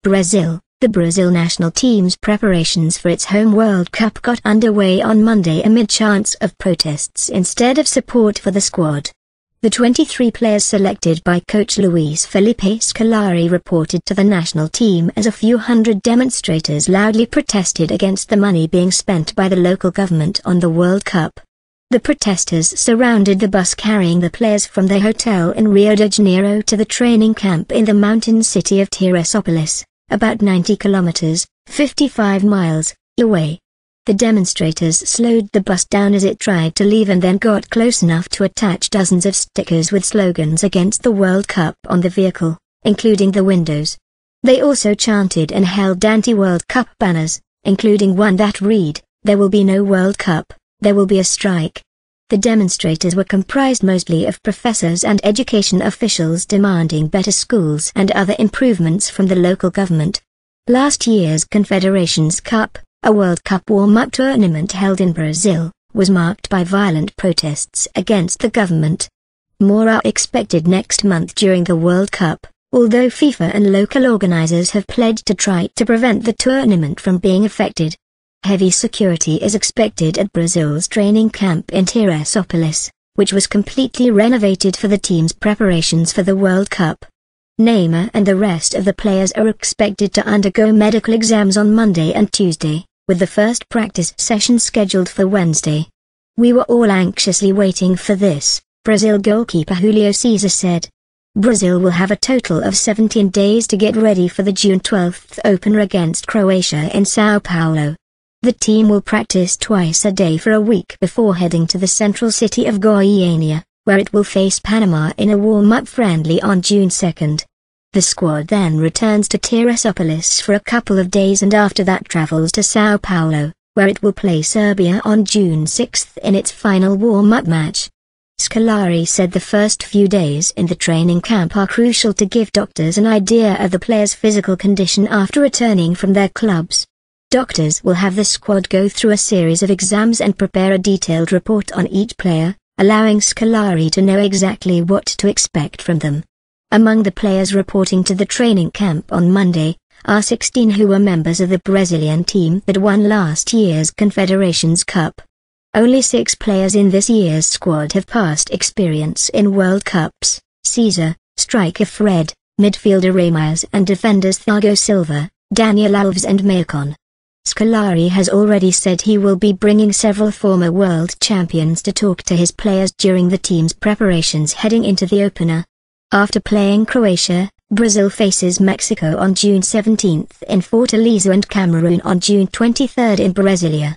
Brazil. The Brazil national team's preparations for its home World Cup got underway on Monday amid chants of protests instead of support for the squad. The 23 players selected by coach Luis Felipe Scolari reported to the national team as a few hundred demonstrators loudly protested against the money being spent by the local government on the World Cup. The protesters surrounded the bus carrying the players from their hotel in Rio de Janeiro to the training camp in the mountain city of Teresópolis, about 90 kilometers, 55 miles, away. The demonstrators slowed the bus down as it tried to leave and then got close enough to attach dozens of stickers with slogans against the World Cup on the vehicle, including the windows. They also chanted and held anti-World Cup banners, including one that read, "There will be no World Cup, there will be a strike." The demonstrators were comprised mostly of professors and education officials demanding better schools and other improvements from the local government. Last year's Confederations Cup, a World Cup warm-up tournament held in Brazil, was marked by violent protests against the government. More are expected next month during the World Cup, although FIFA and local organizers have pledged to try to prevent the tournament from being affected. Heavy security is expected at Brazil's training camp in Teresópolis, which was completely renovated for the team's preparations for the World Cup. Neymar and the rest of the players are expected to undergo medical exams on Monday and Tuesday, with the first practice session scheduled for Wednesday. "We were all anxiously waiting for this," Brazil goalkeeper Julio César said. Brazil will have a total of 17 days to get ready for the June 12 opener against Croatia in São Paulo. The team will practice twice a day for a week before heading to the central city of Goiânia, where it will face Panama in a warm-up friendly on June 2. The squad then returns to Teresópolis for a couple of days and after that travels to São Paulo, where it will play Serbia on June 6 in its final warm-up match. Scolari said the first few days in the training camp are crucial to give doctors an idea of the players' physical condition after returning from their clubs. Doctors will have the squad go through a series of exams and prepare a detailed report on each player, allowing Scolari to know exactly what to expect from them. Among the players reporting to the training camp on Monday, are 16 who were members of the Brazilian team that won last year's Confederations Cup. Only 6 players in this year's squad have past experience in World Cups: César, striker Fred, midfielder Ramirez and defenders Thiago Silva, Daniel Alves and Maicon. Scolari has already said he will be bringing several former world champions to talk to his players during the team's preparations heading into the opener. After playing Croatia, Brazil faces Mexico on June 17 in Fortaleza and Cameroon on June 23 in Brasilia.